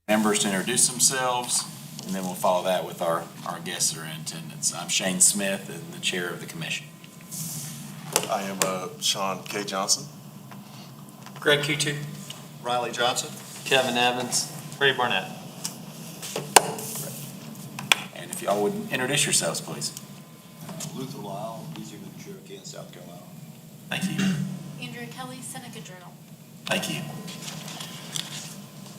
members to introduce themselves, and then we'll follow that with our guests that are in attendance. I'm Shane Smith, and the chair of the commission. I am Sean K. Johnson. Greg Kutu. Riley Johnson. Kevin Evans. Ray Barnett. And if y'all would introduce yourselves, please. Luther Lyle, Easy Route Cherokee in South Carolina. Thank you. Andrea Kelly, Seneca Journal. Thank you.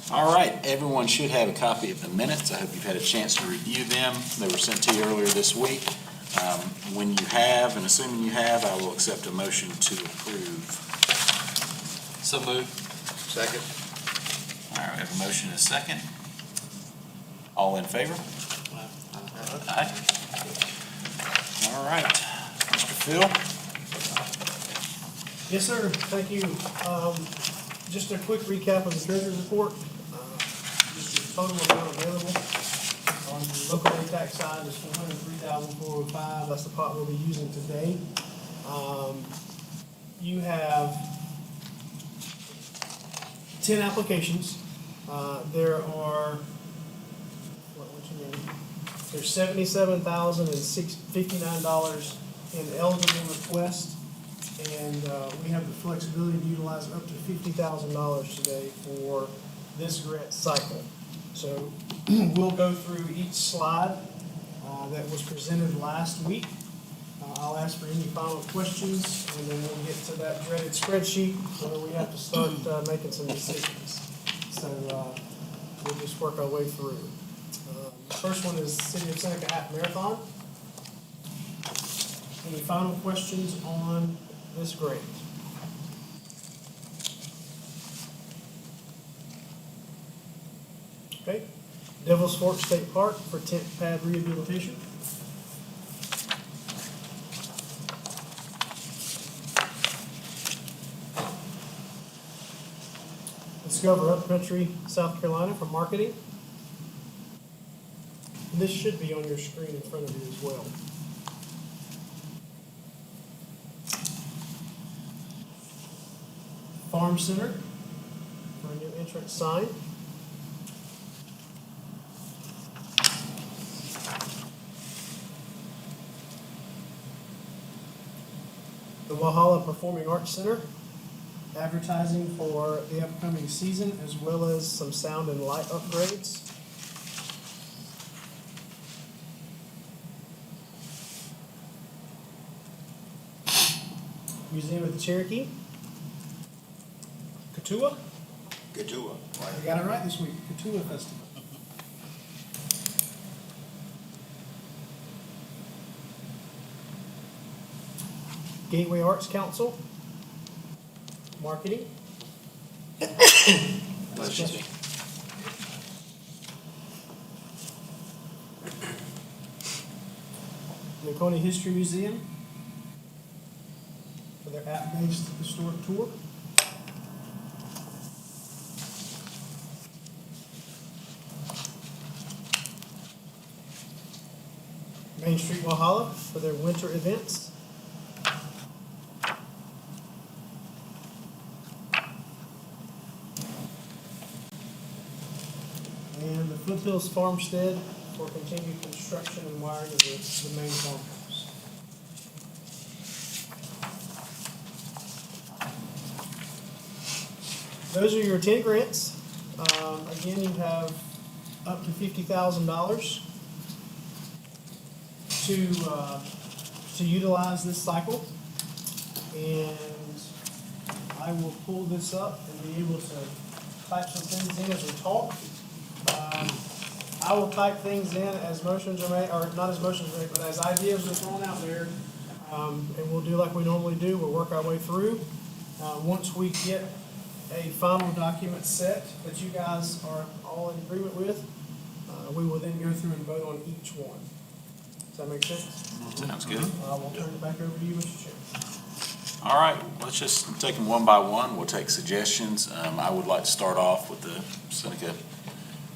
All right, everyone should have a copy of the minutes. I hope you've had a chance to review them. They were sent to you earlier this week. When you have, and assuming you have, I will accept a motion to approve. So moved. Second. All right, we have a motion and a second. All in favor? Aye. All right, Mr. Phil? Yes, sir. Thank you. Just a quick recap of the treasurer's report. Just the total amount available on the local aid tax side is $403,405. That's the pot we'll be using today. You have 10 applications. There's $77,059 in eligible requests. And we have the flexibility to utilize up to $50,000 today for this grant cycle. So we'll go through each slide that was presented last week. I'll ask for any final questions, and then we'll get to that dreaded spreadsheet where we have to start making some decisions. So we'll just work our way through. The first one is City of Seneca Half Marathon. Any final questions on this grant? Okay. Devil's Fork State Park for tent pad rehabilitation. Discover Upcountry, South Carolina for marketing. This should be on your screen in front of you as well. Farm Center for a new entrance sign. The Walhalla Performing Arts Center, advertising for the upcoming season as well as some sound and light upgrades. Museum of the Cherokee. Katua? Katua. I got it right this week. Katua Festival. Gateway Arts Council. Marketing. Excuse me. Laconia History Museum for their app-based historic tour. Main Street Walhalla for their winter events. And the Foothills Farmstead for continued construction and wiring of the main farmhouse. Those are your 10 grants. Again, you have up to $50,000 to utilize this cycle. And I will pull this up and be able to type some things in as we talk. I will type things in as motions are made, or not as motions are made, but as ideas are thrown out there. And we'll do like we normally do. We'll work our way through. Once we get a final document set that you guys are all in agreement with, we will then go through and vote on each one. Does that make sense? Sounds good. I will turn it back over to you, Mr. Chairman. All right, let's just take them one by one. We'll take suggestions. I would like to start off with the Seneca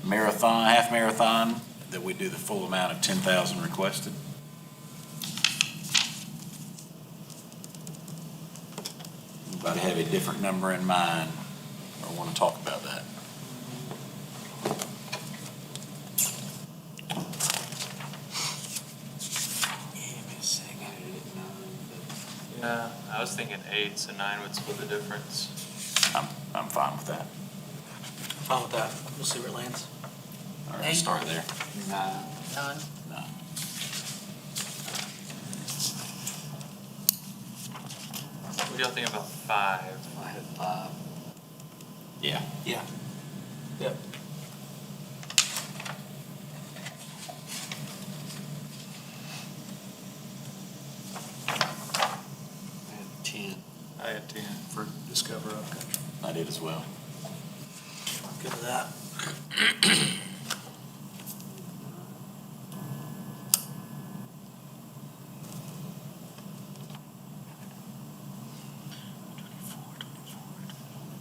Marathon, half marathon, that we do the full amount of 10,000 requested. Anybody have a different number in mind or want to talk about that? Yeah, I was thinking 8, so 9 would split the difference. I'm fine with that. Fine with that. We'll see where it lands. All right, start there. Nine. No. What do y'all think about 5? I had 5. Yeah. Yeah. Yep. I had 10. I had 10 for Discover Upcountry. I did as well. Good with that.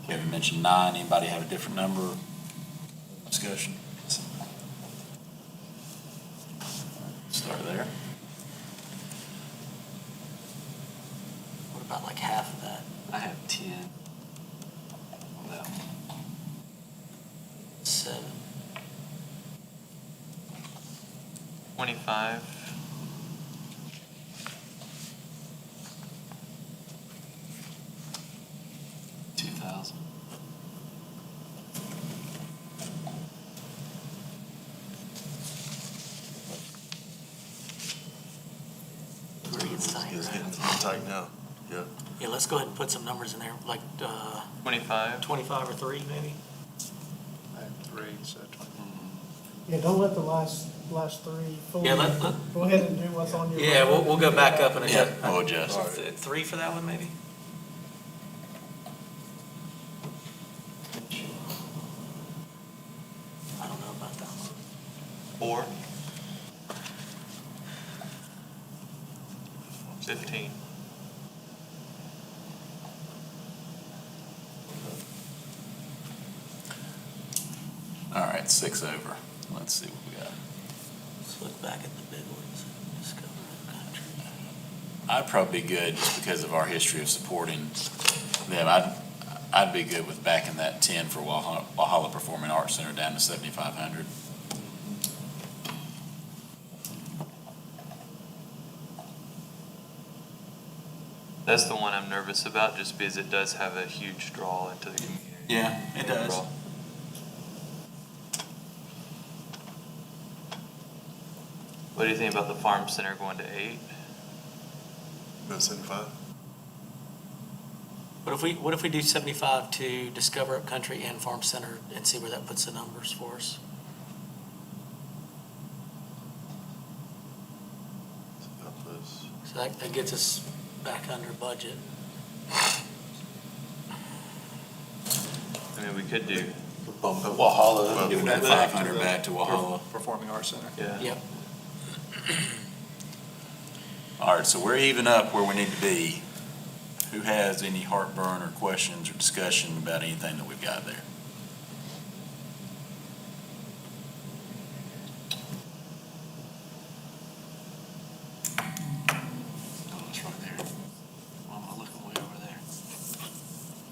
Kevin mentioned 9. Anybody have a different number? Discussion? Start there. What about like half of that? I have 10 on that one. 7. 25. $2,000. It's getting tight now. Yeah. Yeah, let's go ahead and put some numbers in there, like 25. 25 or 3 maybe. I had 3, so 20. Yeah, don't let the last three fully. Yeah, let- Go ahead and do what's on your. Yeah, we'll go back up and Yeah, adjust. we'll adjust. All right. 3 for that one maybe? I don't know about that one. 4. 15. All right, 6 over. Let's see what we got. Let's look back at the big ones. Discover Country. I'd probably be good just because of our history of supporting them. I'd be good with backing that 10 for Walhalla Performing Arts Center down to 7,500. That's the one I'm nervous about, just because it does have a huge draw into the community. Yeah, it does. overall. What do you think about the farm center going to 8? About 75? What if we do 75 to Discover Upcountry and Farm Center and see where that puts the numbers for us? Up this. So that gets us back under budget. I mean, we could do, Bump up. Walhalla. Giving that 500 back to Walhalla. Performing Arts Center. yeah. Yep. All right, so we're even up where we need to be. Who has any heartburn or questions or discussion about anything that we've got there? Oh, it's right there. Why am I looking way over there?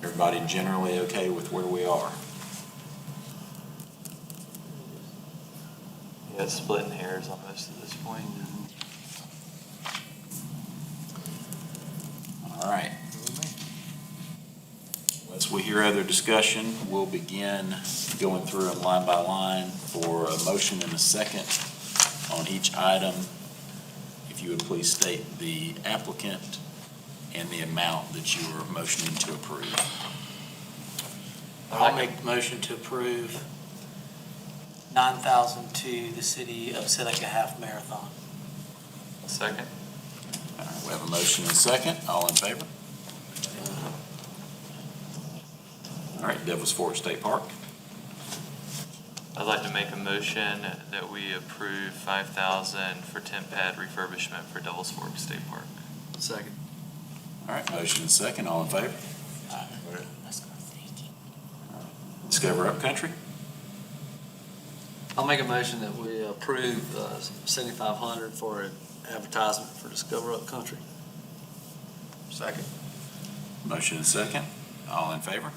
Everybody generally okay with where we are? Yeah, it's splitting hairs almost at this point. All right. Once we hear other discussion, we'll begin going through them line by line for a motion and a second on each item. If you would please state the applicant and the amount that you are motioning to approve. I'll make the motion to approve 9,000 to the city of Seneca Half Marathon. Second? All right, we have a motion and a second. All in favor? All right, Devils Fork State Park. I'd like to make a motion that we approve 5,000 for tent pad refurbishment for Devil's Fork State Park. Second. All right, motion and second. All in favor? Let's go. Discover Upcountry. I'll make a motion that we approve 7,500 for an advertisement for Discover Upcountry. Second. Motion and second. All in favor?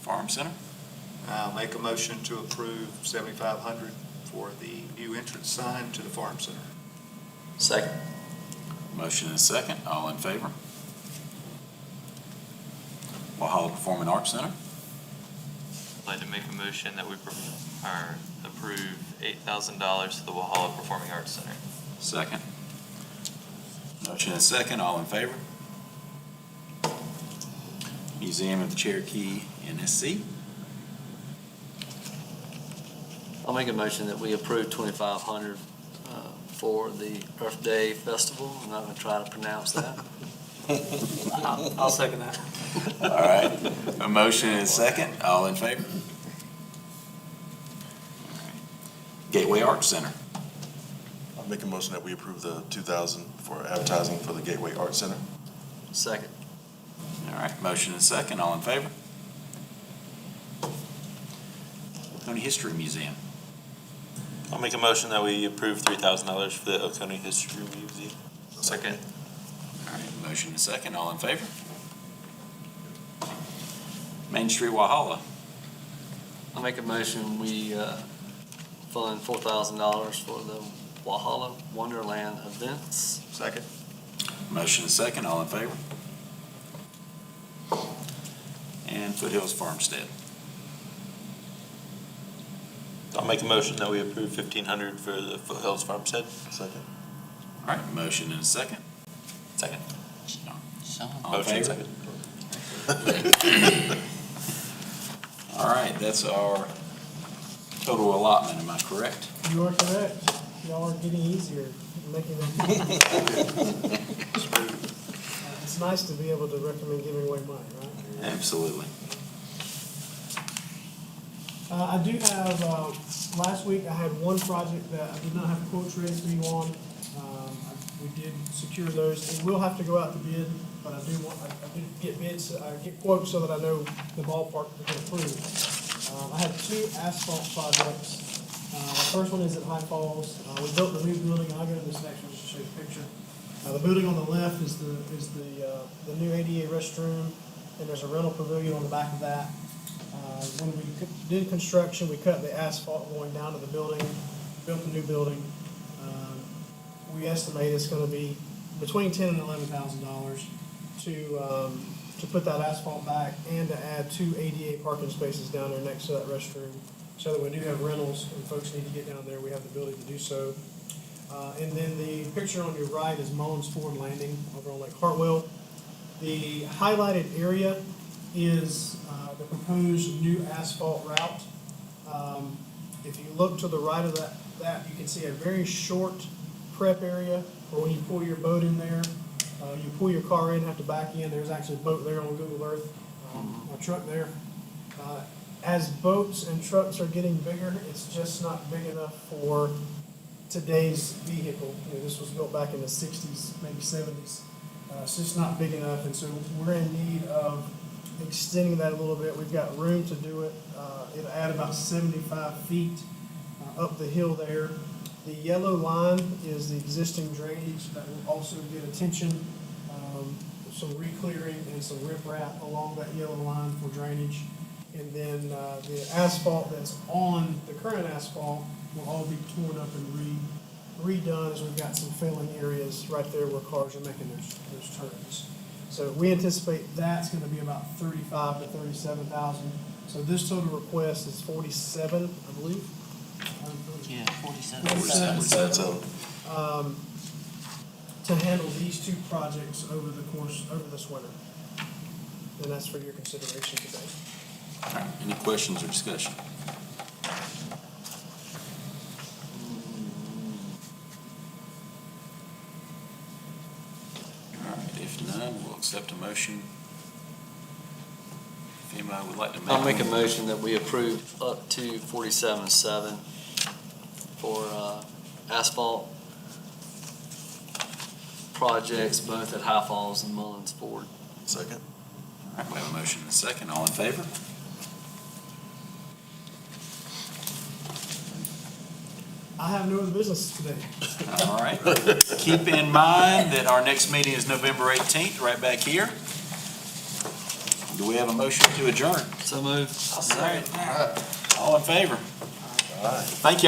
Farm Center. I'll make a motion to approve 7,500 for the new entrance sign to the Farm Center. Second. Motion and a second, all in favor? Walhalla Performing Arts Center. I'd like to make a motion that we approve $8,000 to the Walhalla Performing Arts Center. Second. Motion and a second, all in favor? Museum of the Cherokee NSC. I'll make a motion that we approve 2,500 for the Earth Day Festival. I'm not gonna try to pronounce that. I'll second that. All right, a motion and a second, all in favor? Gateway Arts Center. I'll make a motion that we approve the 2,000 for advertising for the Gateway Arts Center. Second. All right, motion and a second, all in favor? Oconee History Museum. I'll make a motion that we approve $3,000 for the Oconee History Museum. Second. All right, motion and a second, all in favor? Main Street Walhalla. I'll make a motion, we fund $4,000 for the Walhalla Wonderland events. Second. Motion and a second, all in favor? And Foothills Farmstead. I'll make a motion that we approve $1,500 for the Foothills Farmstead. Second. All right, motion and a second. Second. All in Motion favor? second. All right, that's our total allotment, am I correct? You are correct. Y'all are getting easier, making it. It's nice to be able to recommend giving away money, right? Absolutely. I do have, last week I had one project that I did not have quotes ready for you on. We did secure those. It will have to go out to bid, but I do get bids, get quotes so that I know the ballpark to get approved. I have two asphalt projects. The first one is at High Falls. We built the new building, and I'll go to this next one just to show you a picture. The building on the left is the new ADA restroom, and there's a rental pavilion on the back of that. When we did construction, we cut the asphalt going down to the building, built the new building. We estimate it's gonna be between $10,000 and $11,000 to put that asphalt back and to add 2 ADA parking spaces down there next to that restroom, so that when we do have rentals and folks need to get down there, we have the ability to do so. And then the picture on your right is Mullins Ford Landing over on Lake Hartwell. The highlighted area is the proposed new asphalt route. If you look to the right of that you can see a very short prep area where when you pull your boat in there, you pull your car in, have to back in. There's actually a boat there on Google Earth, a truck there. As boats and trucks are getting bigger, it's just not big enough for today's vehicle. You know, this was built back in the 60s, maybe 70s. It's just not big enough, and so we're in need of extending that a little bit. We've got room to do it. It'll add about 75 feet up the hill there. The yellow line is the existing drainage that will also get attention, some re-clearing and some riprap along that yellow line for drainage. And then the asphalt that's on, the current asphalt, will all be torn up and redone, as we've got some failing areas right there where cars are making those turns. So we anticipate that's gonna be about 35 to 37,000. So this total request is 47, I believe. Yeah, 47. 47. To handle these two projects over this winter. And that's for your consideration today. All right, any questions or discussion? All right, if none, we'll accept a motion. If anybody would like to make. I'll make a motion that we approve up to 47.7 for asphalt projects both at High Falls and Mullins Ford. Second. All right, we have a motion and a second. All in favor? I have no other business today. All right. Keep in mind that our next meeting is November 18th, right back here. Do we have a motion to adjourn? So moved. All right. All in favor? Thank you.